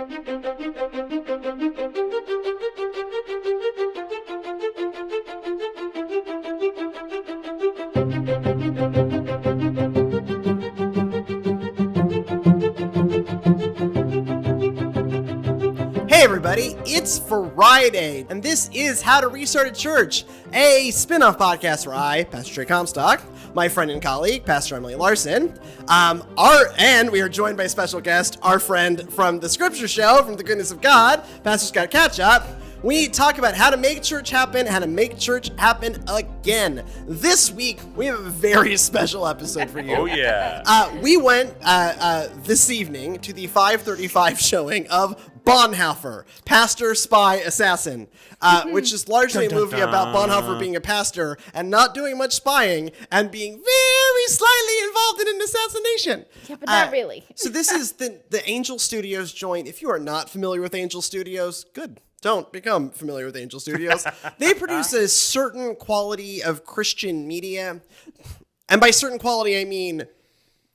Hey everybody, it's Friday, and this is How to Restart a Church, a spin-off podcast where I, Pastor Trey Comstock, my friend and colleague, Pastor Emily Larson, and we are joined by a special guest, our friend from the Scripture Show, from the Goodness of God, Pastor Scott Catchop. We talk about how to make church happen, how to make church happen again. This week, we have a very special episode for you. Oh, yeah. We went this evening to the 5:35 showing of Bonhoeffer, Pastor, Spy, Assassin, which is largely a movie about Bonhoeffer being a pastor and not doing much spying and being very slightly involved in an assassination. Yeah, but not really. So this is the Angel Studios joint. If you are not familiar with Angel Studios, good. Don't become familiar with Angel Studios. They produce a certain quality of Christian media. And by certain quality, I mean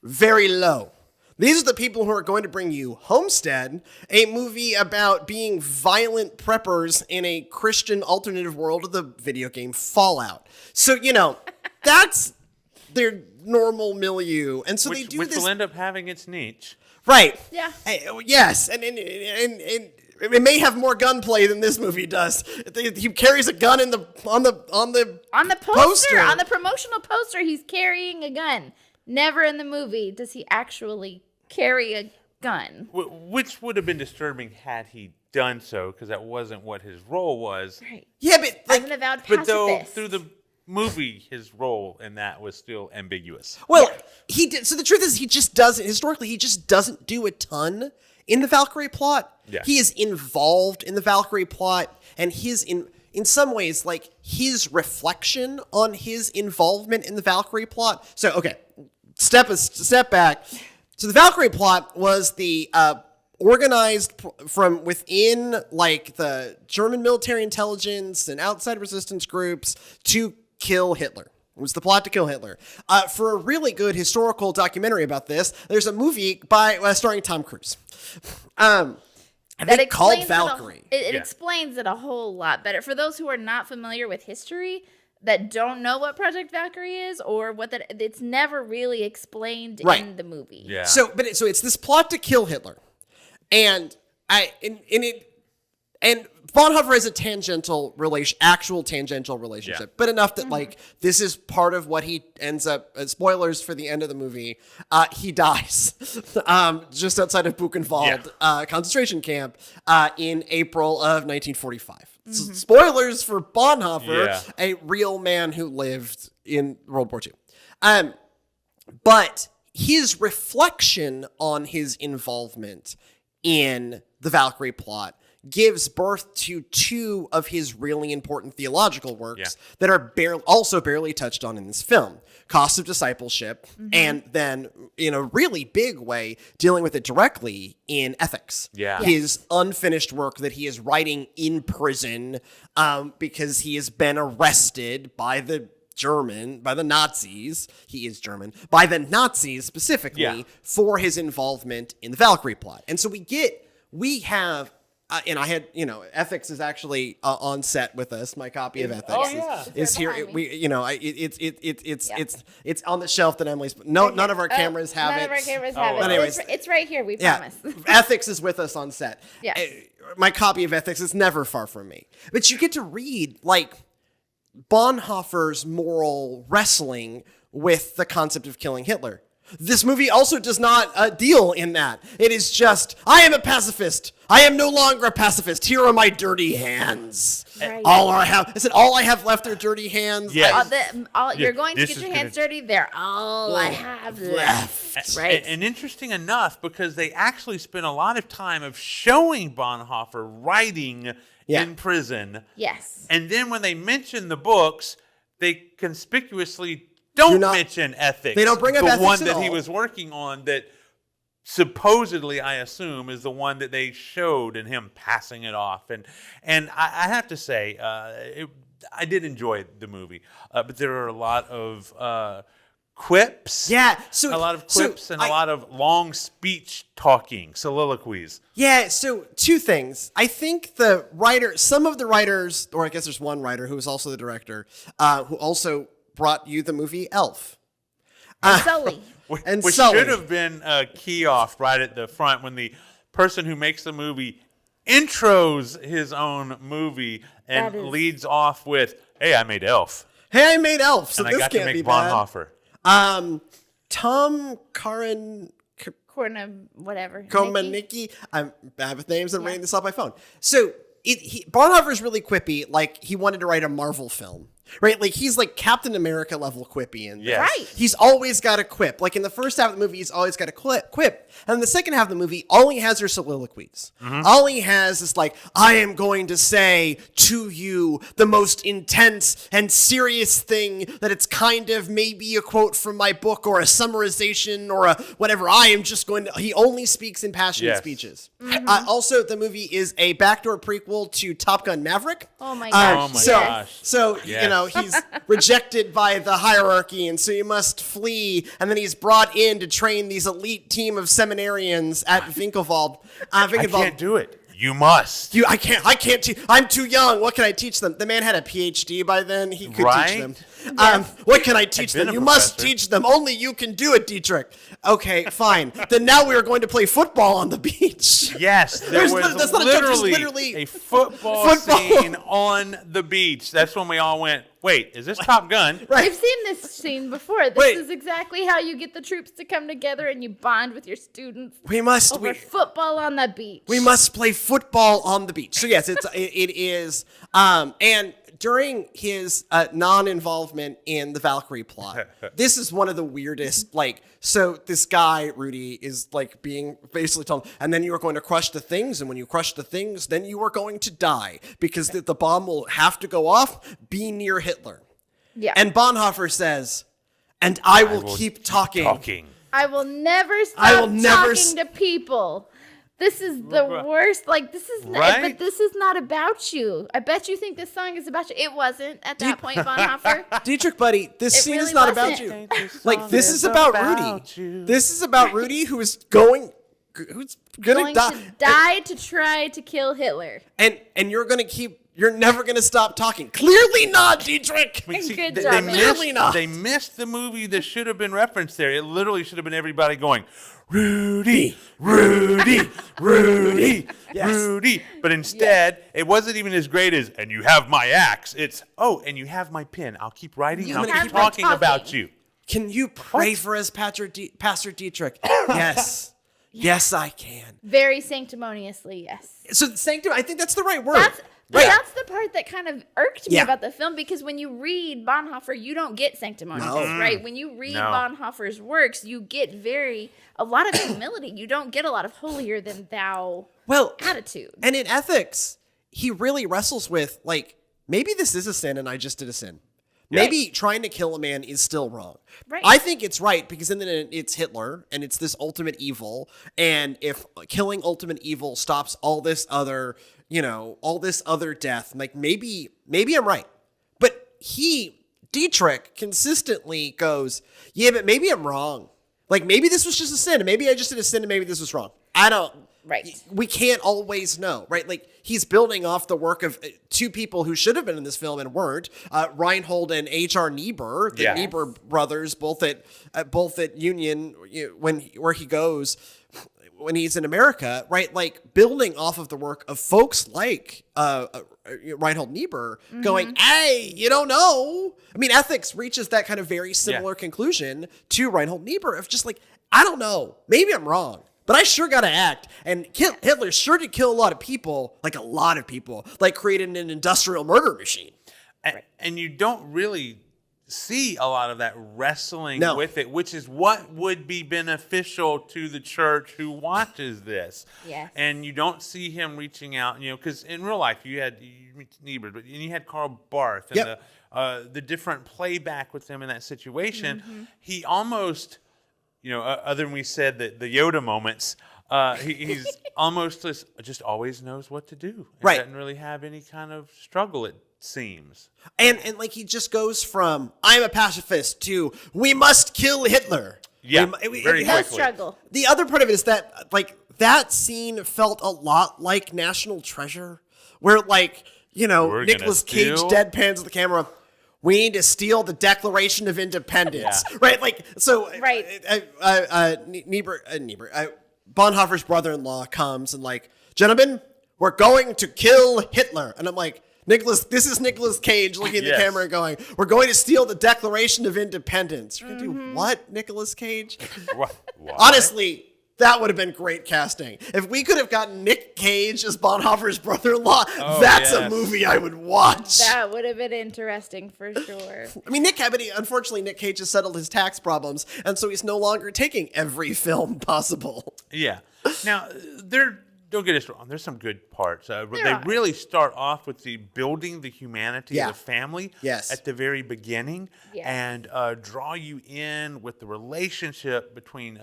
very low. These are the people who are going to bring you Homestead, a movie about being violent preppers in a Christian alternative world of the video game Fallout. So, you know, that's their normal milieu. And so they do which this. will end up having its niche. Right. Yeah. Yes. And it may have more gunplay than this movie does. He carries a gun on the poster. On the promotional poster, he's carrying a gun. Never in the movie does he actually carry a gun. Which would have been disturbing had he done so, because that wasn't what his role was. Right. Yeah, but As an avowed pacifist. But though through the movie, his role in that was still ambiguous. Well, he did. So the truth is, he just doesn't do a ton in the Valkyrie plot. Yeah. He is involved in the Valkyrie plot, and in some ways, like, his reflection on his involvement in the Valkyrie plot. So, okay, step back. So the Valkyrie plot was the organized from within, like, the German military intelligence and outside resistance groups to kill Hitler. It was the plot to kill Hitler. For a really good historical documentary about this, there's a movie starring Tom Cruise. I think called Valkyrie. It explains it a whole lot better. For those who are not familiar with history, that don't know what Project Valkyrie is or it's never really explained in the movie. Yeah. So it's this plot to kill Hitler, and Bonhoeffer has a actual tangential relationship, but enough that like this is part of what he ends up. Spoilers for the end of the movie. He dies just outside of Buchenwald concentration camp in April of 1945. So spoilers for Bonhoeffer, a real man who lived in World War II. But his reflection on his involvement in the Valkyrie plot gives birth to two of his really important theological works that are barely touched on in this film. Cost of Discipleship, and then, in a really big way, dealing with it directly in Ethics. Yeah. His unfinished work that he is writing in prison because he has been arrested by the Nazis. He is German. By the Nazis specifically for his involvement in the Valkyrie plot. And so we have... and I had, Ethics is actually on set with us. My copy of Ethics is here. It's on the shelf that Emily's. None of our cameras have it. None of our cameras have it. Anyways, It's right here. We promise. Ethics is with us on set. Yes. My copy of Ethics is never far from me. But you get to read like Bonhoeffer's moral wrestling with the concept of killing Hitler. This movie also does not deal in that. It is just, I am a pacifist. I am no longer a pacifist. Here are my dirty hands. Right. All I have left are dirty hands. Yes. You're going to get your hands dirty. They're all I have left. Right. And interesting enough, because they actually spent a lot of time of showing Bonhoeffer writing in prison. Yes. And then when they mention the books, they conspicuously don't mention Ethics. They don't bring up Ethics the one at that all. he was working on that supposedly, I assume, is the one that they showed and him passing it off. And I have to say, I did enjoy the movie, but there are a lot of quips. Yeah, A lot of quips and a lot of long speech talking, soliloquies. Yeah, so two things. I think some of the writers, or I guess there's one writer who is also the director, who also brought you the movie Elf. Sully. Which should have been a key off right at the front when the person who makes the movie intros his own movie and leads off with, "Hey, I made Elf. Hey, I made Elf, so and this I got can't to be make Bonhoeffer." bad. Tom Karan... Whatever. Komanicki. I'm bad with names. I'm writing this off my phone. So Bonhoeffer's really quippy. Like, he wanted to write a Marvel film. Right? Like, he's like Captain America level quippy. And yes. Right. He's always got a quip. Like, in the first half of the movie, he's always got a quip. And in the second half of the movie, all he has are soliloquies. Mm-hmm. All he has is like, "I am going to say to you the most intense and serious thing that it's kind of maybe a quote from my book or a summarization or a whatever. I am just going to..." He only speaks in passionate speeches. Mm-hmm. Also, the movie is a backdoor prequel to Top Gun Maverick. Oh my gosh. So you know, he's rejected by the hierarchy, and so he must flee, and then he's brought in to train these elite team of seminarians at Winkelwald. I can't do it. You must. I can't. I'm too young. What can I teach them? The man had a PhD by then. He could teach them. What can I teach them? You must teach them. Only you can do it, Dietrich. Okay, fine. Then now we are going to play football on the beach. Yes, there was literally a football scene on the beach. That's when we all went, "Wait, is this Top Gun?" Right. I've seen this scene before. This is exactly how you get the troops to come together and you bond with your students. Over football on the beach. We must play football on the beach. So yes, it is. And during his non-involvement in the Valkyrie plot, this is one of the weirdest. Like, so this guy Rudy is like being basically told, and then you are going to crush the things, and when you crush the things, then you are going to die because the bomb will have to go off. Be near Hitler. Yeah. And Bonhoeffer says, "And I will keep talking. I will never stop talking to people." This is the worst. Like, this is right? But this is not about you. I bet you think this song is about you. It wasn't at that point, Bonhoeffer. Dietrich, buddy, this scene is not about you. Like, this is about Rudy. This is about Rudy who's going to die to try to kill Hitler. And you're never going to stop talking. Clearly not, Dietrich. Good job, man. They missed the movie that should have been referenced there. It literally should have been everybody going, "Rudy, Rudy, Rudy, yes. Rudy." But instead, it wasn't even as great as, "And you have my axe." It's, "Oh, and you have my pen. I'll keep writing and I'll keep talking about you." Can you pray for us, Pastor Dietrich? Yes. Yes, I can. Very sanctimoniously, yes. So I think that's the right word. That's the part that kind of irked me about the film, because when you read Bonhoeffer, you don't get sanctimonious, right? When you read Bonhoeffer's works, you get a lot of humility. You don't get a lot of holier than thou attitude. And in ethics, he really wrestles with, like, maybe this is a sin and I just did a sin. Maybe trying to kill a man is still wrong. Right. I think it's right because then it's Hitler and it's this ultimate evil. And if killing ultimate evil stops all this other, all this other death, like maybe I'm right. But Dietrich consistently goes, "Yeah, but maybe I'm wrong. Like maybe this was just a sin and maybe I just did a sin and maybe this was wrong. I don't." Right. We can't always know, right? Like, he's building off the work of two people who should have been in this film and weren't, Reinhold and H.R. Niebuhr, the Niebuhr brothers, both at Union, where he goes when he's in America, right? Like, building off of the work of folks like Reinhold Niebuhr, going, "Hey, you don't know." I mean, ethics reaches that kind of very similar conclusion to Reinhold Niebuhr of just like, I don't know, maybe I'm wrong. But I sure got to act. And Hitler sure did kill a lot of people, like created an industrial murder machine. And you don't really see a lot of that wrestling with it, which is what would be beneficial to the church who watches this. Yes. And you don't see him reaching out, because in real life you mentioned Niebuhr, but you had Karl Barth and the different playback with him in that situation. He almost... other than we said that the Yoda moments, He's almost just always knows what to do. And Right. doesn't really have any kind of struggle, it seems. And like he just goes from I'm a pacifist to we must kill Hitler. Yeah, very No quickly. struggle. The other part of it is that like that scene felt a lot like National Treasure, where like We're gonna Nicolas Cage steal- deadpans at the camera. We need to steal the Declaration of Independence, right? Like so. Right. Bonhoeffer's brother-in-law comes and like, gentlemen, we're going to kill Hitler, and I'm like, this is Nicolas Cage looking at the Yes. camera and going, we're going to steal the Declaration of Independence. You're gonna do what, Nicolas Cage? Why? Honestly, that would have been great casting. If we could have gotten Nick Cage as Bonhoeffer's brother-in-law, that's a yes. movie I would watch. That would have been interesting for sure. I mean, unfortunately, Nick Cage has settled his tax problems, and so he's no longer taking every film possible. Yeah. Now, don't get us wrong. There's some good parts. They are. really start off with the building the humanity Yeah. of the family Yes. at the very beginning, Yes. and draw you in with the relationship between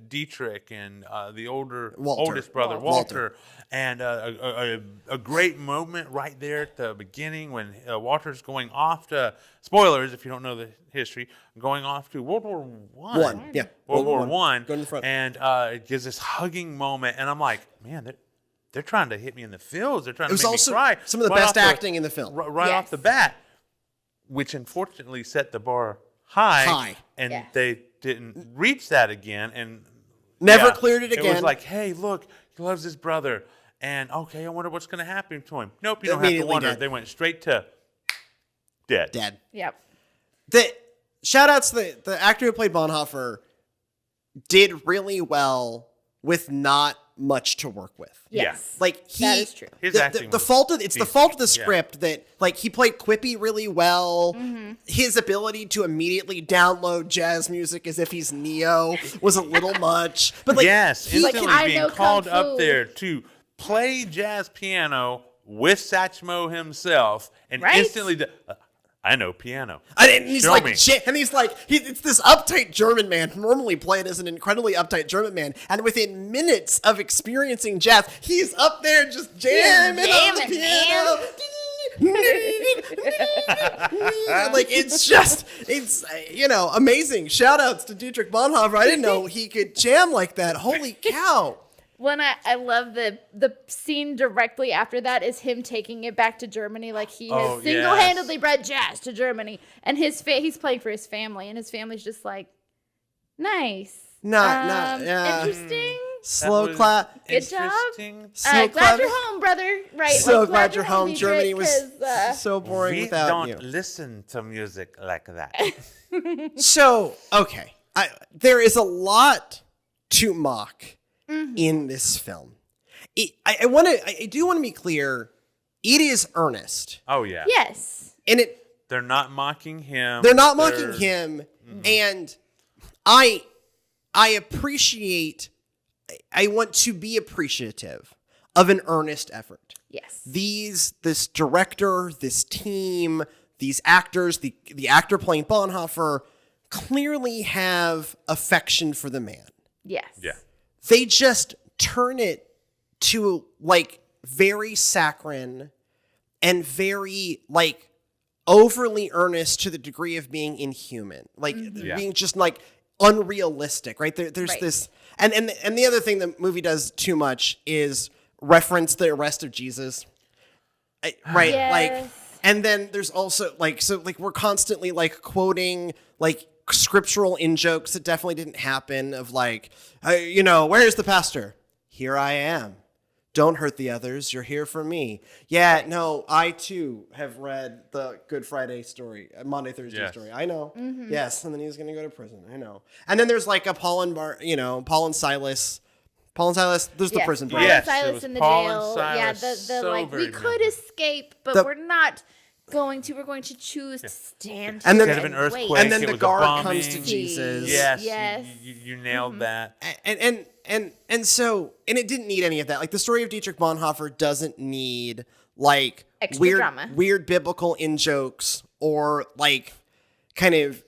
Dietrich and the oldest brother Walter, and a great moment right there at the beginning when Walter's going off to spoilers if you don't know the history, going off to World War One. Yeah. World War One, Go in the front. and it gives this hugging moment, and I'm like, man, they're trying to hit me in the feels. They're trying It was to make also me cry. some of the right best off acting in the film. right Yes. off the bat, which unfortunately set the bar high, and Yes. they didn't reach that again, and Never cleared it It again. was like, hey, look, he loves his brother, and okay, I wonder what's going to happen to him. Nope, you don't have to Immediately wonder. dead. They went straight to dead. Dead. Yep. The shout outs to the actor who played Bonhoeffer did really well with not much to work with. Yes. Like That is true. His the acting was fault of the decent. fault of the Yeah. script that like he played quippy really well. Mm-hmm. His ability to immediately download jazz music as if he's Neo was a little much. But like yes, like, instantly I being know called Kung Fu. up there to play jazz piano with Satchmo himself, and Right? instantly, I know piano. And he's Show like, me. shit. And he's like, it's this uptight German man, normally played as an incredibly uptight German man. And within minutes of experiencing jazz, he's up there just jamming on the piano. Like, it's amazing. Shout outs to Dietrich Bonhoeffer. I didn't know he could jam like that. Holy cow. When I love the scene directly after that is him taking it back to Germany, like he Oh, has single-handedly brought jazz to Germany, and he's playing for his family, and his family's just like, nice, interesting, Slow That was clap. Good job. interesting. So glad glad- you're home, brother. Right? So like, glad you're home. Dietrich, Germany was 'cause, so boring We without don't you. listen to music like that. So, okay. There is a lot to mock in this film. I do want to be clear. It is earnest. Oh yeah. yes. And They're not mocking him. they're not mocking him. And I appreciate, I want to be appreciative of an earnest effort. Yes. This director, this team, these actors, the actor playing Bonhoeffer clearly have affection for the man. Yes. Yeah. They just turn it to like very saccharine and very like overly earnest to the degree of being inhuman, like being just like unrealistic, right? There's Right. this, and the other thing the movie does too much is reference the arrest of Jesus, right? Yes. Like, and then there's also like, so like we're constantly like quoting like scriptural in jokes that definitely didn't happen of like, where's the pastor? Here I am. Don't hurt the others. You're here for me. Yeah, no, I too have read the Good Friday story, Monday, Thursday story. I know. Yes, and then he's going to go to prison. I know. And then there's like a Paul and Silas. There's the prison Paul break. Yes, and it Silas was in the Paul jail. and Silas. Yeah, the So like very we could memorable. escape, but The- we're not going to. We're going to choose to stand. And then- here Instead of an and earthquake, wait. And then it the was a guard bombing. comes to Jesus. Yes. Yes. You nailed that. And so it didn't need any of that. Like the story of Dietrich Bonhoeffer doesn't need like Extra drama. weird biblical in jokes or like kind of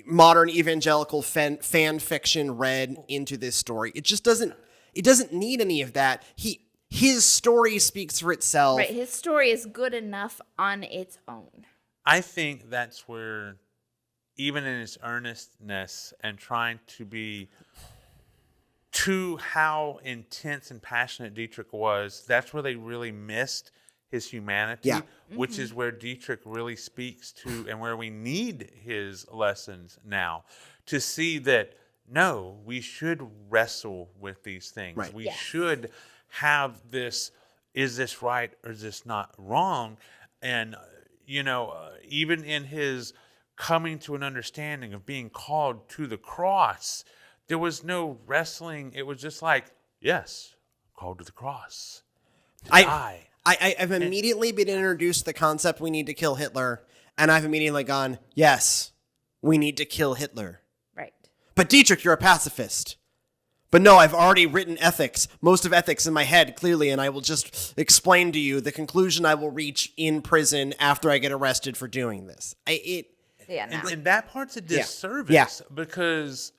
modern evangelical fan fiction read into this story. It just doesn't. It doesn't need any of that. His story speaks for itself. Right. His story is good enough on its own. I think that's where, even in its earnestness and trying to be to how intense and passionate Dietrich was, that's where they really missed his humanity, which is where Dietrich really speaks to, and where we need his lessons now to see that, no, we should wrestle with these things. Right. We should have this, is this right or is this not wrong? And, even in his coming to an understanding of being called to the cross, there was no wrestling. It was just like, yes, called to the cross. I've immediately been introduced to the concept we need to kill Hitler, and I've immediately gone, yes, we need to kill Hitler. Right. But Dietrich, you're a pacifist. But no, I've already written ethics, most of ethics in my head, clearly, and I will just explain to you the conclusion I will reach in prison after I get arrested for doing this. And that part's a disservice because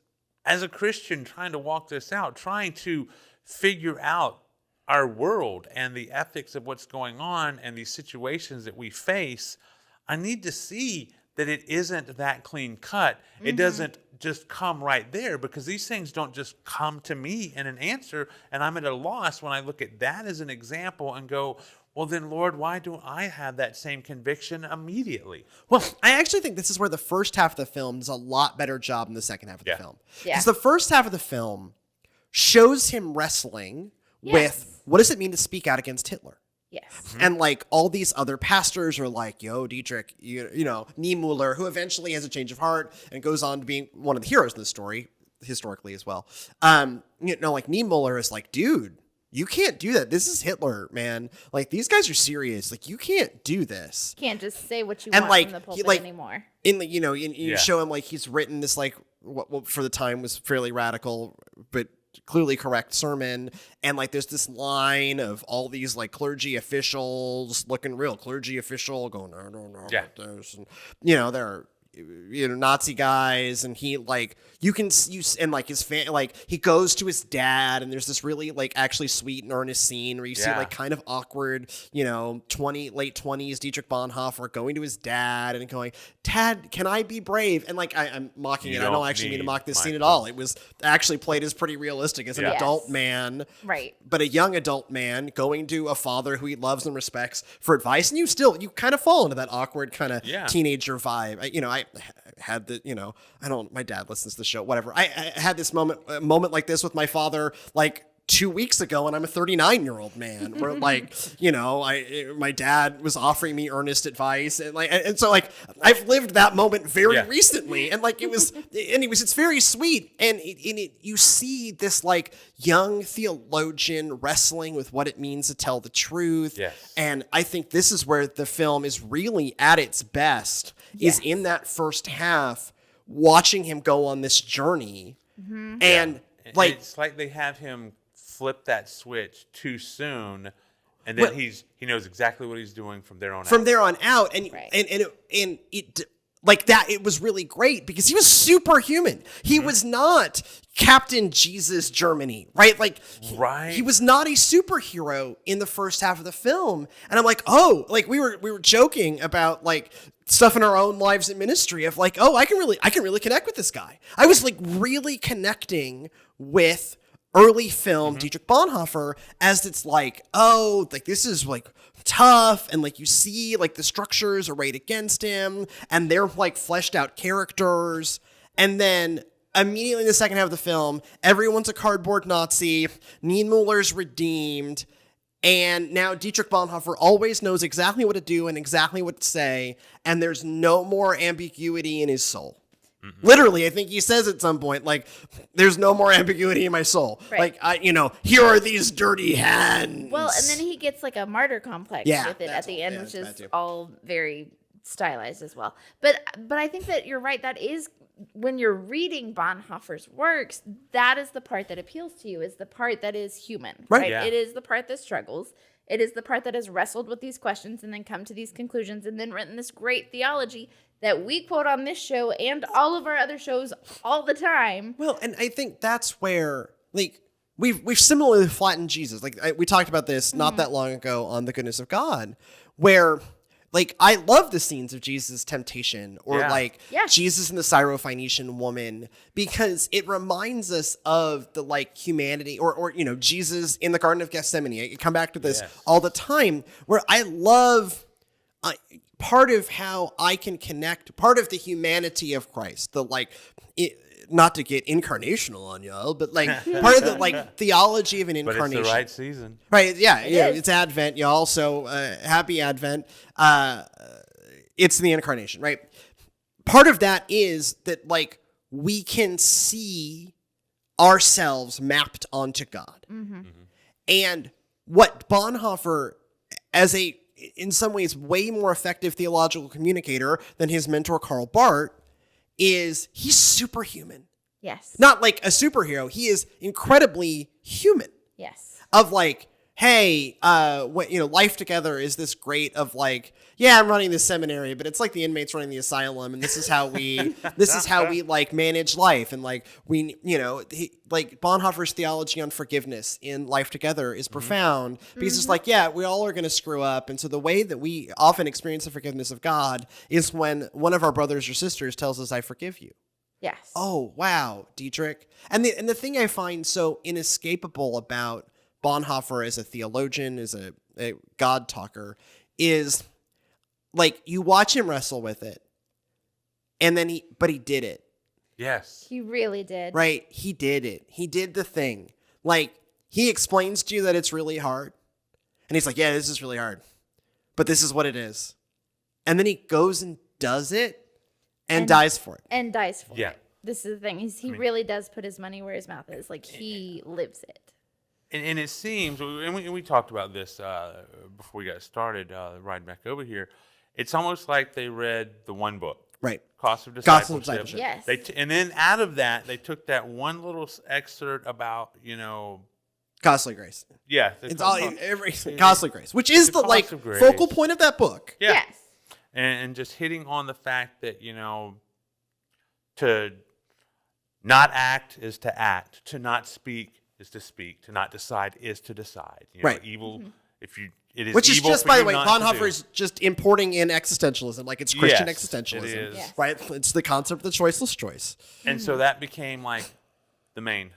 as a Christian trying to walk this out, trying to figure out our world and the ethics of what's going on and these situations that we face, I need to see that it isn't that clean cut. It doesn't just come right there, because these things don't just come to me in an answer, and I'm at a loss when I look at that as an example and go, well, then, Lord, why don't I have that same conviction immediately? Well, I actually think this is where the first half of the film does a lot better job than the second half of the film. Because the first half of the film shows him wrestling with what does it mean to speak out against Hitler? Yes. And like all these other pastors are like, yo, Dietrich, you know, Niemöller, who eventually has a change of heart and goes on to being one of the heroes in the story, historically as well. Like Niemöller is like, dude, you can't do that. This is Hitler, man. Like, these guys are serious. Like, you can't do this. You can't just say what you and want from the pulpit anymore. You show him, like, he's written this, like, what for the time was fairly radical, but clearly correct sermon. And, like, there's this line of all these, like, clergy officials looking real clergy official going, I don't know about this. And, they're, Nazi guys, and he, like, and like his like he goes to his dad, and there's this really, like, actually sweet and earnest scene where you see, like, kind of awkward, late 20s Dietrich Bonhoeffer going to his dad and going, Dad, can I be brave? And, like, I'm mocking it. I don't actually mean to mock this scene at all. It was actually played as pretty realistic as an adult man, right? But a young adult man going to a father who he loves and respects for advice, and you kind of fall into that awkward kind of teenager vibe. I had the, my dad listens to the show, whatever. I had this moment like this with my father, like 2 weeks ago, and I'm a 39-year-old man where, like, my dad was offering me earnest advice, and so I've lived that moment very recently, and like it's very sweet, and you see this, like, young theologian wrestling with what it means to tell the truth. And I think this is where the film is really at its best, is in that first half, watching him go on this journey. And like, it's like they have him flip that switch too soon, and then he knows exactly what he's doing from there on out. And it like that, it was really great because he was superhuman. He was not Captain Jesus Germany, right? Like, he was not a superhero in the first half of the film. And I'm like, oh, like we were joking about, like, stuff in our own lives in ministry of, like, oh, I can really connect with this guy. I was, like, really connecting with early film Dietrich Bonhoeffer, as it's like, oh, like, this is, like, tough, and, like, you see, like, the structures arrayed against him, and they're, like, fleshed out characters, and then immediately in the second half of the film, everyone's a cardboard Nazi, Niemöller's redeemed, and now Dietrich Bonhoeffer always knows exactly what to do and exactly what to say, and there's no more ambiguity in his soul. Literally, I think he says at some point, like, there's no more ambiguity in my soul. Right. Like, here are these dirty hands. Well, and then he gets, like, a martyr complex with it at the end, which is all very stylized as well. But I think that you're right. That is, when you're reading Bonhoeffer's works, that is the part that appeals to you, is the part that is human. Right. Yeah. It is the part that struggles. It is the part that has wrestled with these questions and then come to these conclusions and then written this great theology that we quote on this show and all of our other shows all the time. Well, and I think that's where, like, we've similarly flattened Jesus. Like we talked about this not that long ago on The Goodness of God, where like I love the scenes of Jesus' temptation or Jesus and the Syrophoenician woman, because it reminds us of the like humanity or you know, Jesus in the Garden of Gethsemane. I come back to this all the time, where I love part of how I can connect, part of the humanity of Christ, the like not to get incarnational on y'all, but like part of the like theology of an incarnation. But it's the right season. Right, yeah, it's Advent, y'all, so happy Advent. It's the incarnation, right? Part of that is that like we can see ourselves mapped onto God. And what Bonhoeffer, as a in some ways way more effective theological communicator than his mentor Karl Barth, is he's superhuman. Yes. Not like a superhero. He is incredibly human. Yes. Of like, hey, what, you know, life together is this great of like, yeah, I'm running this seminary, but it's like the inmates running the asylum, and this is how we like manage life, and like we, you know, like Bonhoeffer's theology on forgiveness in Life Together is profound, because it's like, yeah, we all are going to screw up, and so the way that we often experience the forgiveness of God is when one of our brothers or sisters tells us, "I forgive you." Yes. Oh wow, Dietrich, and the thing I find so inescapable about Bonhoeffer as a theologian, as a God talker, is like you watch him wrestle with it, and then he did it. Yes. He really did. Right? He did it. He did the thing. Like, he explains to you that it's really hard. And he's like, yeah, this is really hard. But this is what it is. And then he goes and does it and dies for it. And dies for Yeah. it. This is the thing. He really does put his money where his mouth is. Like, he lives it. And it seems, and we talked about this before we got started, riding back over here. It's almost like they read the one book, right? Cost of Discipleship. Discipleship. Yes. And then out of that, they took that one little excerpt about, you know, costly grace. Yeah, it's all costly grace, which is the like focal point of that book. Yeah. Yes. And just hitting on the fact that, you know, to not act is to act, to not speak is to speak, to not decide is to decide. You know, right. Evil, if you, it is which is evil just, for by you the way, not Bonhoeffer is just importing in existentialism, like it's Christian existentialism, it is. Yes. right? It's the concept of the choiceless choice, and so that became like the main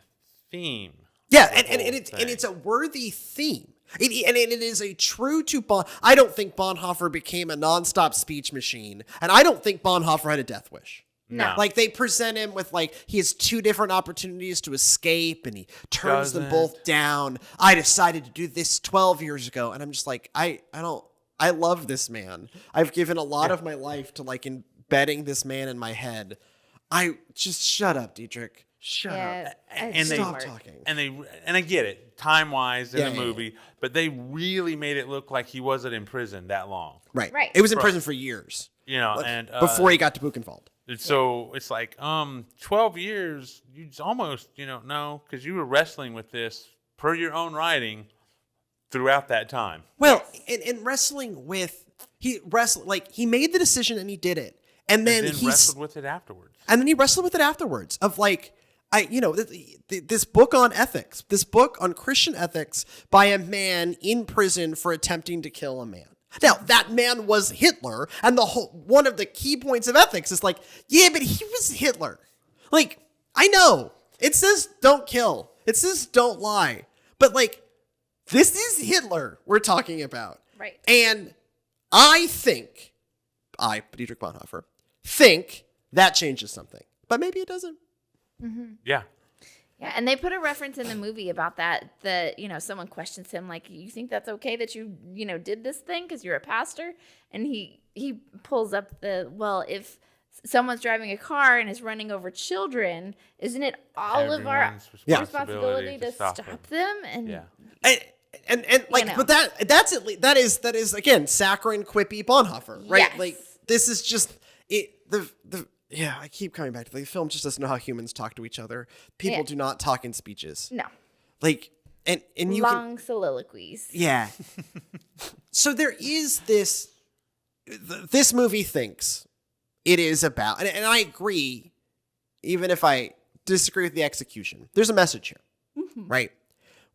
theme. Yeah, and it's a worthy theme. It is a true to I don't think Bonhoeffer became a nonstop speech machine, and I don't think Bonhoeffer had a death wish. No. Like, they present him with, like, he has two different opportunities to escape, and he turns them both down. I decided to do this 12 years ago, and I'm just like, I love this man. I've given a lot of my life to, like, embedding this man in my head. Just shut up, Dietrich. Shut up. And stop talking. And I get it, time-wise in the movie, but they really made it look like he wasn't in prison that long. Right. Right. It was in prison for years. You know, and before he got to Buchenwald. So it's like 12 years. You almost, no, because you were wrestling with this per your own writing throughout that time. Well, and wrestling with he made the decision and he did it, and then he wrestled with it afterwards. And then he wrestled with it afterwards. Of like, this book on ethics, this book on Christian ethics by a man in prison for attempting to kill a man. Now, that man was Hitler, and one of the key points of ethics is like, yeah, but he was Hitler. Like, I know. It says don't kill. It says don't lie. But, like, this is Hitler we're talking about. Right. And I think, Dietrich Bonhoeffer, think that changes something. But maybe it doesn't. Mm-hmm. Yeah. Yeah, and they put a reference in the movie about that, someone questions him, like, you think that's okay that you did this thing because you're a pastor? And he pulls up if someone's driving a car and is running over children, isn't it all of our responsibility to stop them? And yeah. But that is again saccharine, quippy Bonhoeffer, right? Yes. Like, this is just it. Yeah, I keep coming back to the film. Just doesn't know how humans talk to each other. People do not talk in speeches. No. Like, and you long soliloquies. Yeah. So there is this. This movie thinks it is about, and I agree, even if I disagree with the execution. There's a message here, right?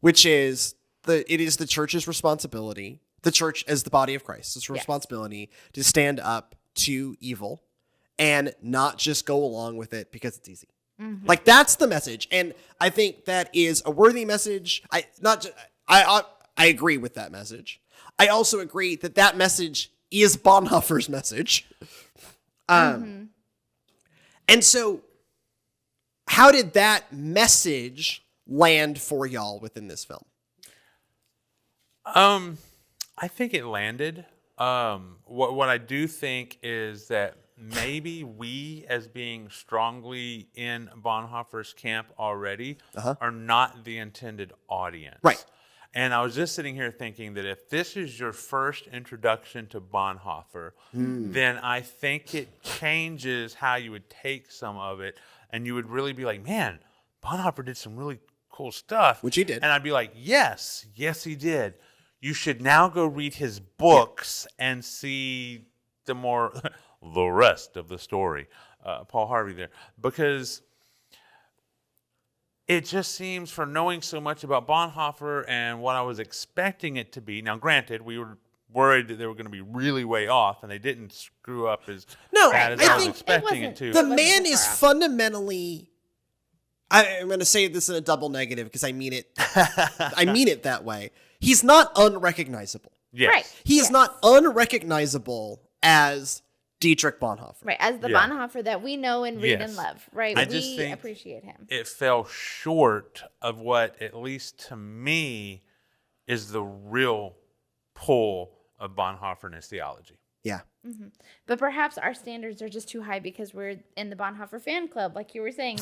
which is it is the church's responsibility, the church as the body of Christ, its responsibility to stand up to evil and not just go along with it because it's easy. Mm-hmm. Like, that's the message. And I think that is a worthy message. I agree with that message. I also agree that message is Bonhoeffer's message. And so how did that message land for y'all within this film? I think it landed. What I do think is that maybe we, as being strongly in Bonhoeffer's camp already, are not the intended audience. Right. And I was just sitting here thinking that if this is your first introduction to Bonhoeffer, then I think it changes how you would take some of it, and you would really be like, man, Bonhoeffer did some really cool stuff. Which he did. And I'd be like, yes, he did. You should now go read his books and see the rest of the story. Paul Harvey there. Because it just seems, for knowing so much about Bonhoeffer and what I was expecting it to be. Now, granted, we were worried that they were going to be really way off, and they didn't screw up as bad as I was expecting it to. The man is fundamentally... I'm going to say this in a double negative because I mean it. I mean it that way. He's not unrecognizable. Yes. Right. He is not unrecognizable as Dietrich Bonhoeffer. Right, as the Bonhoeffer that we know and read and love. Right, we appreciate him. It fell short of what, at least to me, is the real pull of Bonhoeffer and his theology. Yeah. Mm-hmm. But perhaps our standards are just too high because we're in the Bonhoeffer fan club. Like you were saying,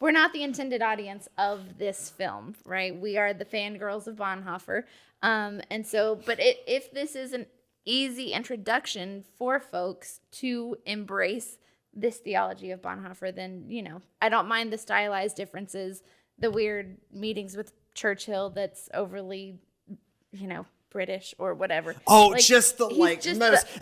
we're not the intended audience of this film, right? We are the fangirls of Bonhoeffer. And so, but if this is an easy introduction for folks to embrace this theology of Bonhoeffer, then, I don't mind the stylized differences, the weird meetings with Churchill that's overly, British or whatever. Oh, just the most.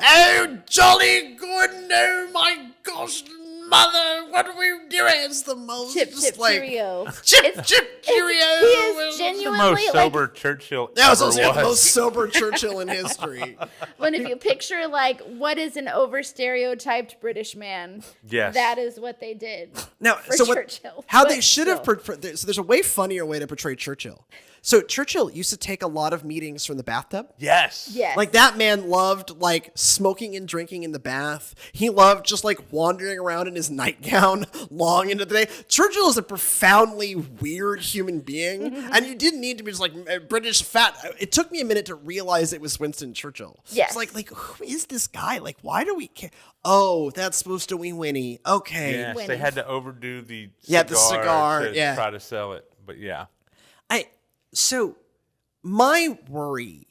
Oh, jolly good! Oh my gosh, mother, what are we doing? It's the most chip cheerio. Chip cheerio. He is genuinely the most sober Churchill. That was also the most sober Churchill in history. When if you picture what is an over stereotyped British man, that is what they did. Now, Churchill. They should have. So there's a way funnier way to portray Churchill. So Churchill used to take a lot of meetings from the bathtub. Yes. Like, that man loved smoking and drinking in the bath. He loved just wandering around in his nightgown long into the day. Churchill is a profoundly weird human being, and you didn't need to be just British fat. It took me a minute to realize it was Winston Churchill. Yes. It's like who is this guy? Why do we care? Oh, that's supposed to be Winnie. Okay. Yes, Winnie. They had to overdo the cigar to try to sell it, but yeah. So my worry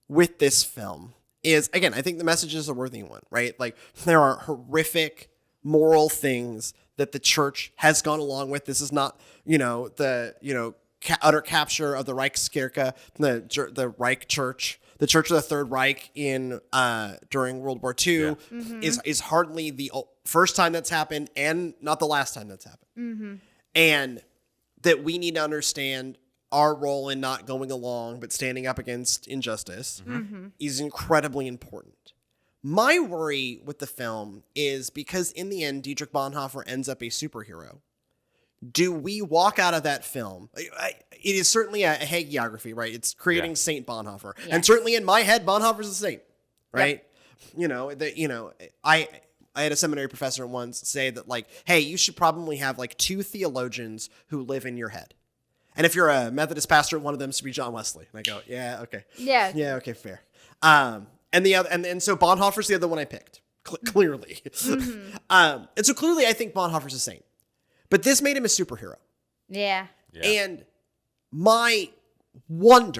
with this film is, again, I think the message is a worthy one, right? There are horrific moral things that the church has gone along with. This is not, the, utter capture of the Reichskirche, the Reich Church, the Church of the Third Reich during World War II is hardly the first time that's happened and not the last time that's happened. Mm-hmm. And that we need to understand our role in not going along but standing up against injustice is incredibly important. My worry with the film is because in the end, Dietrich Bonhoeffer ends up a superhero. Do we walk out of that film? It is certainly a hagiography, right? It's creating Saint Bonhoeffer. Yeah. And certainly in my head, Bonhoeffer's a saint, right? Yep. I had a seminary professor once say that hey, you should probably have 2 theologians who live in your head. And if you're a Methodist pastor, one of them should be John Wesley. And I go, yeah, okay. Yeah. Yeah, okay, fair. And the other, and so Bonhoeffer's the other one I picked, clearly. And so clearly I think Bonhoeffer's a saint. But this made him a superhero. Yeah. And my worry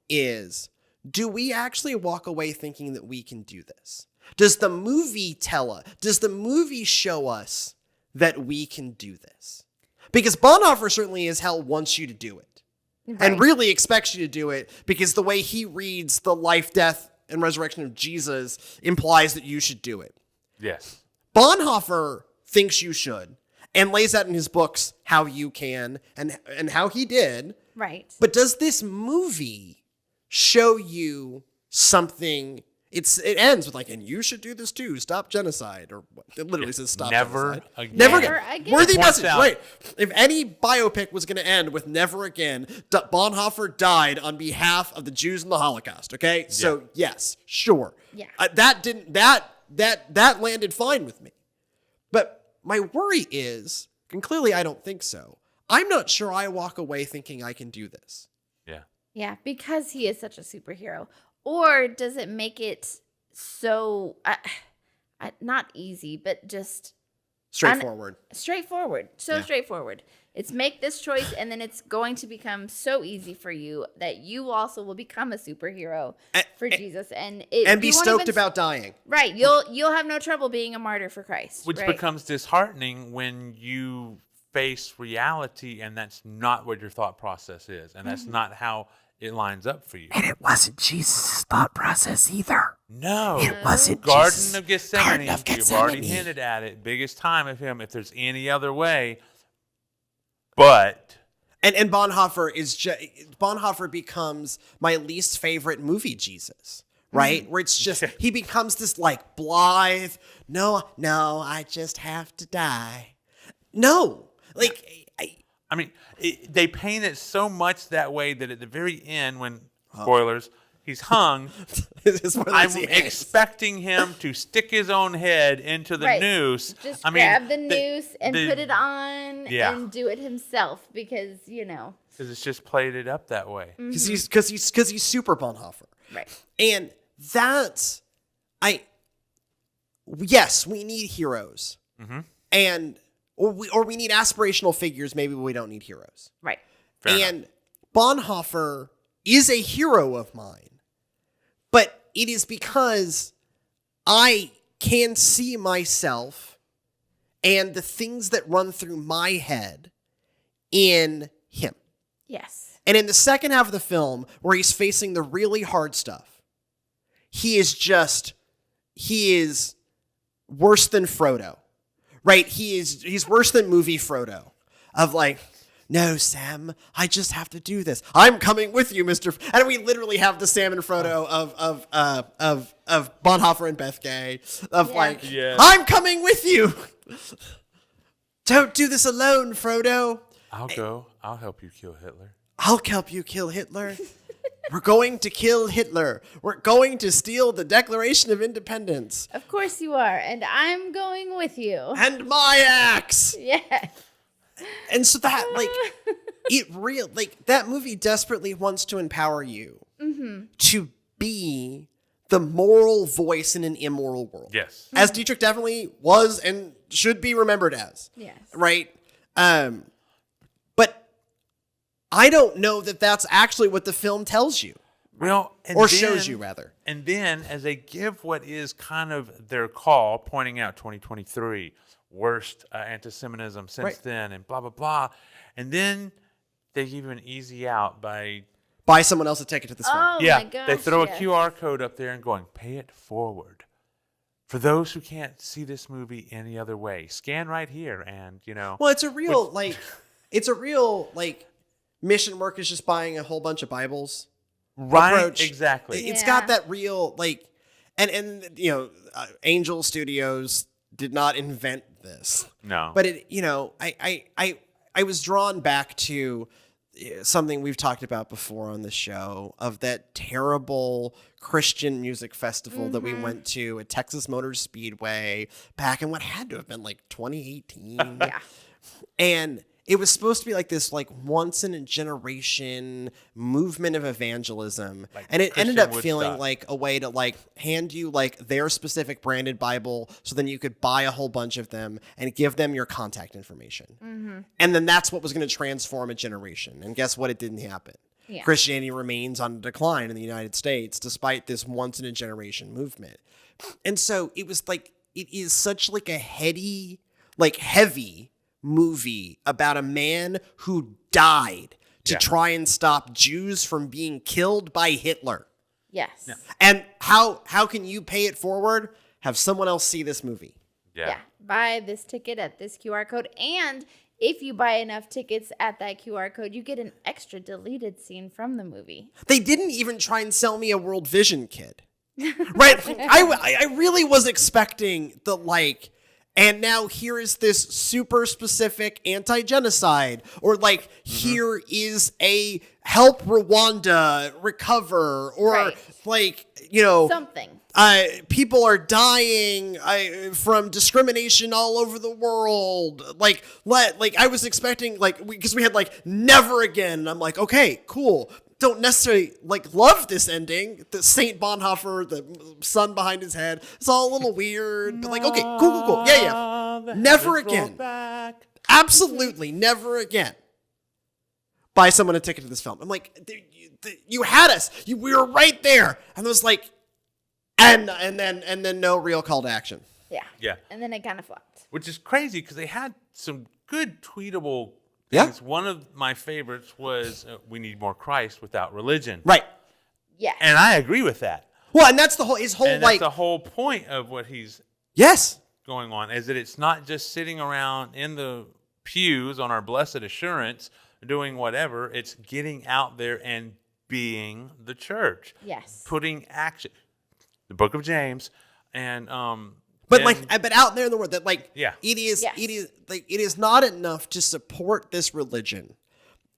is, do we actually walk away thinking that we can do this? Does the movie show us that we can do this? Because Bonhoeffer certainly as hell wants you to do it. Right. And really expects you to do it because the way he reads the life, death, and resurrection of Jesus implies that you should do it. Yes. Bonhoeffer thinks you should. and lays out in his books how you can and how he did. Right. But does this movie show you something? It ends with like, and you should do this too. Stop genocide, or what? It literally says stop genocide. Again. Never Never again. again. Worthy Points message. out. Right. If any biopic was going to end with never again, Bonhoeffer died on behalf of the Jews in the Holocaust. Okay, so yes, sure. Yeah. That landed fine with me. But my worry is, and clearly I don't think so, I'm not sure I walk away thinking I can do this. Yeah. Yeah, because he is such a superhero. Or does it make it so, not easy, but just Straightforward. straightforward. So straightforward. It's make this choice, and then it's going to become so easy for you that you also will become a superhero for Jesus, and be stoked about dying. Right, you'll have no trouble being a martyr for Christ. Which right? becomes disheartening when you face reality, and that's not what your thought process is, and that's not how it lines up for you. And it wasn't Jesus' thought process either. No. It wasn't Garden Jesus' of Gethsemane. Garden of You've already Gethsemane. hinted at it. Biggest time of him, if there's any other way. But And Bonhoeffer Bonhoeffer becomes my least favorite movie Jesus, right? Where it's just he becomes this like blithe, no, I just have to die. No, like I mean, they paint it so much that way that at the very end, when spoilers, he's hung. I'm expecting him to stick his own head into the noose. Just grab the noose and put it on Yeah. and do it himself because, Because it's just played it up that way. because he's super Bonhoeffer, Right. and that's yes, we need heroes, and or we need aspirational figures. Maybe we don't need heroes. Right. Fair and enough. Bonhoeffer is a hero of mine, but it is because I can see myself and the things that run through my head in him. Yes. And in the second half of the film, where he's facing the really hard stuff, he is worse than Frodo, right? He's worse than movie Frodo, of like, no, Sam, I just have to do this. I'm coming with you, Mr. And we literally have the Sam and Frodo of Bonhoeffer and Bethgay of I'm coming with you. Don't do this alone, Frodo. I'll go. I'll help you kill Hitler. I'll help you kill Hitler. We're going to kill Hitler. We're going to steal the Declaration of Independence. Of course you are, and I'm going with you. And my axe. Yeah. And so that, that movie desperately wants to empower you to be the moral voice in an immoral world. Yes. As Dietrich definitely was and should be remembered as. Yes. Right? But I don't know that that's actually what the film tells you. Well, Shows you, rather. And then, as they give what is kind of their call, pointing out 2023, worst anti-Semitism since then, and blah, blah, blah. And then they give you an easy out by... Buy someone else a ticket to this film. Oh, Yeah, my gosh, they throw yes. a QR code up there and going, pay it forward. For those who can't see this movie any other way, scan right here and, Well, it's a real, mission work is just buying a whole bunch of Bibles. Right, approach. exactly. It's got that real, Angel Studios did not invent this. No. But I was drawn back to something we've talked about before on the show, of that terrible Christian music festival that we went to at Texas Motor Speedway back in what had to have been 2018. Yeah. And it was supposed to be this once in a generation movement of evangelism. And it ended up feeling like a way to hand you their specific branded Bible, so then you could buy a whole bunch of them and give them your contact information. And then that's what was going to transform a generation. And guess what? It didn't happen. Yeah. Christianity remains on decline in the United States despite this once in a generation movement. And so it was it is such a heady, heavy movie about a man who died to try and stop Jews from being killed by Hitler. Yes. And how can you pay it forward? Have someone else see this movie. Yeah. Buy this ticket at this QR code. And if you buy enough tickets at that QR code, you get an extra deleted scene from the movie. They didn't even try and sell me a World Vision kid. Right? I really was expecting the, like, and now here is this super specific anti-genocide, or like, here is a help Rwanda recover, or like, you know, something. People are dying from discrimination all over the world. Like I was expecting, like, because we had like never again. And I'm like, okay, cool. Don't necessarily like love this ending. The Saint Bonhoeffer, the sun behind his head. It's all a little weird. But like, okay, cool. Yeah. Never again. Absolutely never again. Buy someone a ticket to this film. I'm like, you had us. We were right there. And it was like, and then no real call to action. Yeah. And then it kind of flopped. Which is crazy because they had some good tweetable things. One of my favorites was we need more Christ without religion. Right. Yeah. And I agree with that. Well, and that's his whole and like that's the whole point of what he's going on, is that it's not just sitting around in the pews on our blessed assurance doing whatever. It's getting out there and being the church. Yes. Putting action. The Book of James, and but out there in the world, that like it is like it is not enough to support this religion.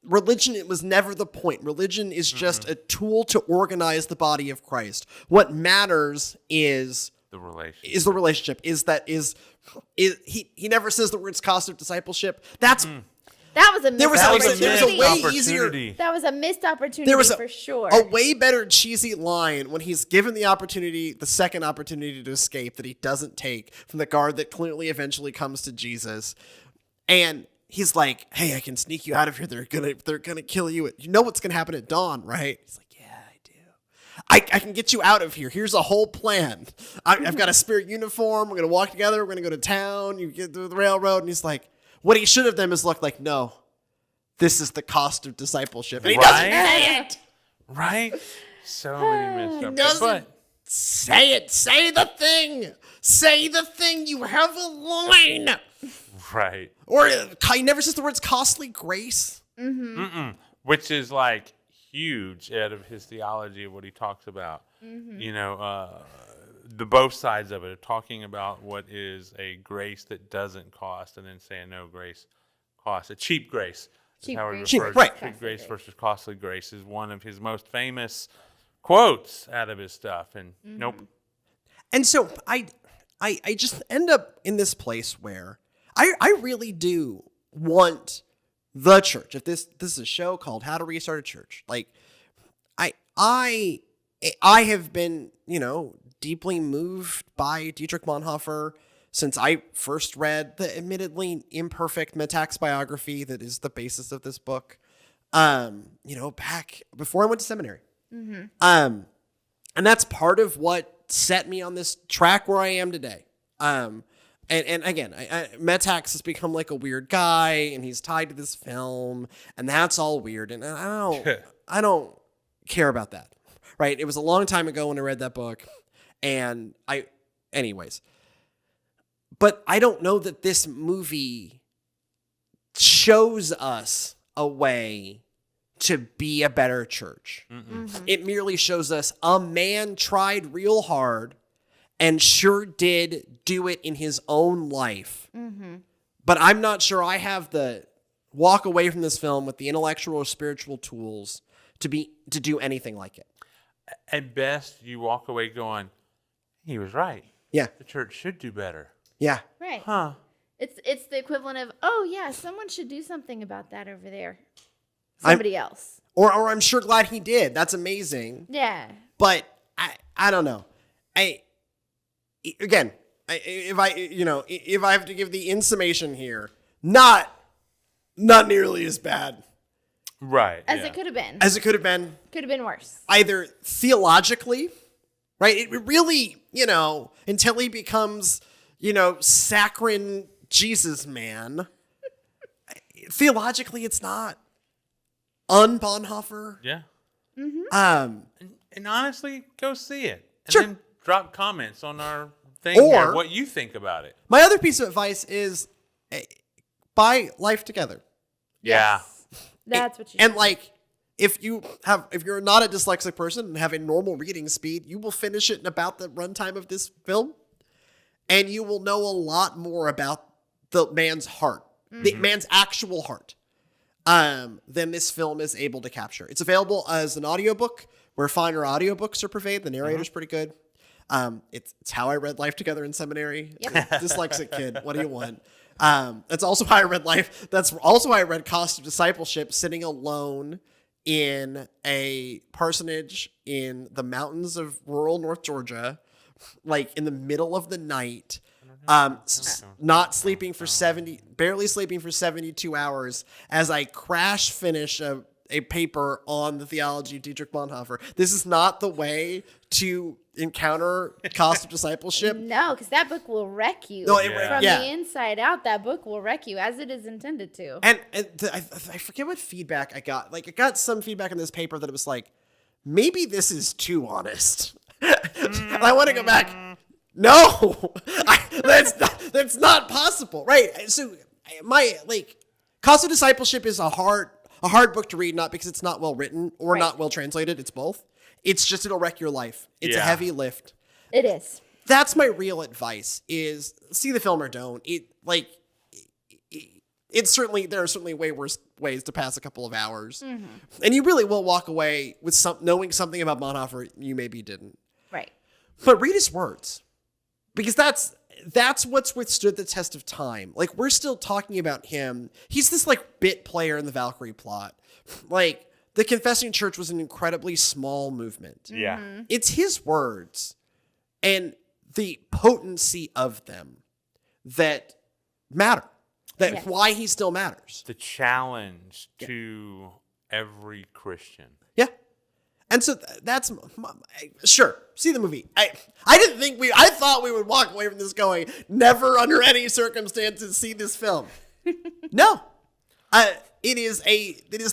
Religion, it was never the point. Religion is just a tool to organize the body of Christ. What matters is the relationship. He never says the words cost of discipleship. That's That was a missed opportunity. There was a way easier. That was a missed opportunity for sure. A way better cheesy line when he's given the opportunity, the second opportunity to escape that he doesn't take from the guard that clearly eventually comes to Jesus, and he's like, "Hey, I can sneak you out of here. They're gonna kill you. You know what's gonna happen at dawn, right?" He's like, "Yeah, I do. I can get you out of here. Here's a whole plan. I've got a spare uniform. We're gonna walk together. We're gonna go to town. You get through the railroad." And he's like, what he should have done is look like, no, this is the cost of discipleship. And he doesn't say it. Right? So many missed He doesn't say it. Say the thing. Say the thing. You have a line. Right. Or he never says the words costly grace. Which is like huge out of his theology of what he talks about. You know, the both sides of it, talking about what is a grace that doesn't cost, and then saying no, grace costs. A cheap grace. Cheap grace. Cheap grace versus costly grace is one of his most famous quotes out of his stuff. And nope. And so I just end up in this place where I really do want the church. If this is a show called How to Restart a Church, like I have been, you know, deeply moved by Dietrich Bonhoeffer since I first read the admittedly imperfect Metax biography that is the basis of this book, you know, back before I went to seminary. And that's part of what set me on this track where I am today. And again, Metax has become like a weird guy, and he's tied to this film, and that's all weird. And I don't care about that. Right? It was a long time ago when I read that book. And anyways, but I don't know that this movie shows us a way to be a better church. It merely shows us a man tried real hard and sure did do it in his own life. But I'm not sure I have the walk away from this film with the intellectual or spiritual tools to do anything like it. At best, you walk away going, he was right. Yeah. The church should do better. Yeah. Right. Huh. It's the equivalent of, oh yeah, someone should do something about that over there. Somebody else. Or I'm sure glad he did. That's amazing. Yeah. But I don't know. If I have to give the in summation here, not nearly as bad. Right. As it could have been. As it could have been. Could have been worse. Either theologically, right? It really, until he becomes, saccharine Jesus man. Theologically, it's not un-Bonhoeffer. Yeah. Mm-hmm. And honestly, go see it. And sure. then drop comments on our thing Or- here, what you think about it. My other piece of advice is buy Life Together. Yeah. That's what you And do. like, if you're not a dyslexic person and have a normal reading speed, you will finish it in about the runtime of this film, and you will know a lot more about the man's heart, the man's actual heart, than this film is able to capture. It's available as an audiobook, where finer audiobooks are purveyed. The narrator's pretty good. It's how I read Life Together in seminary. Yep. Dyslexic kid. What do you want? That's also how I read Life. That's also how I read Cost of Discipleship, sitting alone in a parsonage in the mountains of rural North Georgia, like in the middle of the night, not sleeping for barely sleeping for 72 hours as I crash finish a paper on the theology of Dietrich Bonhoeffer. This is not the way to encounter Cost of Discipleship. No, because that book will wreck you. No, From the inside out, that book will wreck you, as it is intended to. And I forget what feedback I got. Like, I got some feedback in this paper that it was like, maybe this is too honest. And I want to go back. No, that's not possible, right? So Cost of Discipleship is a hard book to read, not because it's not well written or not well translated. It's both. It's just, it'll wreck your life. It's a heavy lift. It is. That's my real advice: is see the film or don't. It's certainly, there are certainly way worse ways to pass a couple of hours, and you really will walk away with knowing something about Bonhoeffer you maybe didn't. Right. But read his words, because that's what's withstood the test of time. Like, we're still talking about him. He's this like bit player in the Valkyrie plot. Like, the Confessing Church was an incredibly small movement. Yeah. It's his words and the potency of them that matter. That why he still matters. The challenge to every Christian. Yeah. And so that's sure. See the movie. I thought we would walk away from this going, never under any circumstances see this film. No. It is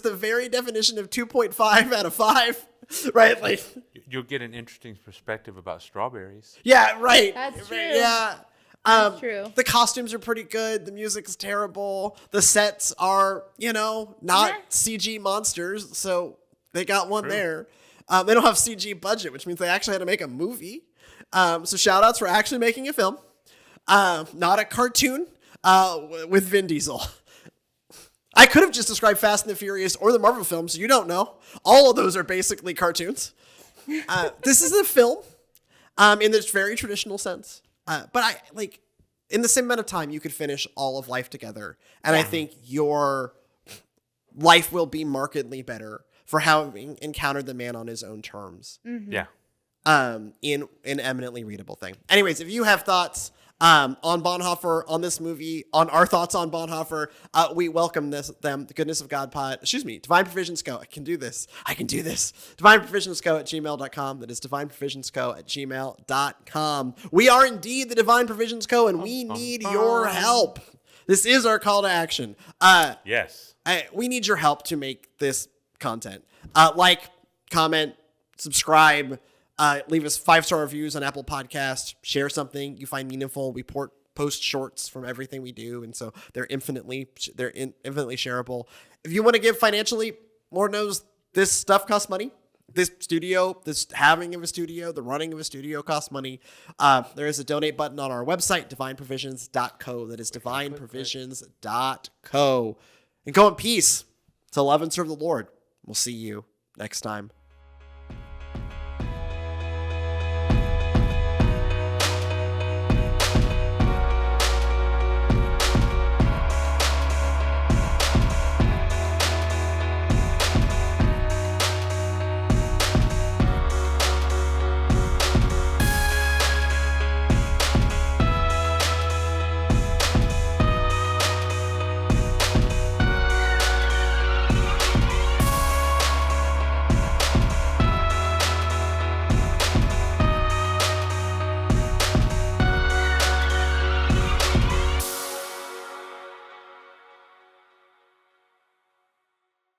the very definition of 2.5 out of 5, right? Like, You'll get an interesting perspective about strawberries. yeah, right. That's true. Yeah. That's true. The costumes are pretty good. The music's terrible. The sets are, not CG monsters, so they got one there. They don't have CG budget, which means they actually had to make a movie. So shout outs for actually making a film. Not a cartoon with Vin Diesel. I could have just described Fast and the Furious or the Marvel films. You don't know. All of those are basically cartoons. This is a film in this very traditional sense. But in the same amount of time, you could finish all of Life Together. And I think your life will be markedly better for having encountered the man on his own terms. Mm-hmm. Yeah. In an eminently readable thing. Anyways, if you have thoughts on Bonhoeffer, on this movie, on our thoughts on Bonhoeffer, we welcome the Goodness of God pod. Divine Provisions Co. I can do this. DivineProvisionsCo@gmail.com. That is DivineProvisionsCo@gmail.com. We are indeed the Divine Provisions Co. and we need your help. This is our call to action. Yes. We need your help to make this content. Comment, subscribe, leave us 5-star reviews on Apple Podcasts, share something you find meaningful. We post shorts from everything we do, and so they're infinitely shareable. If you want to give financially, Lord knows this stuff costs money. This having of a studio, the running of a studio costs money. There is a donate button on our website, divineprovisions.co. That is divineprovisions.co. And go in peace to love and serve the Lord. We'll see you next time.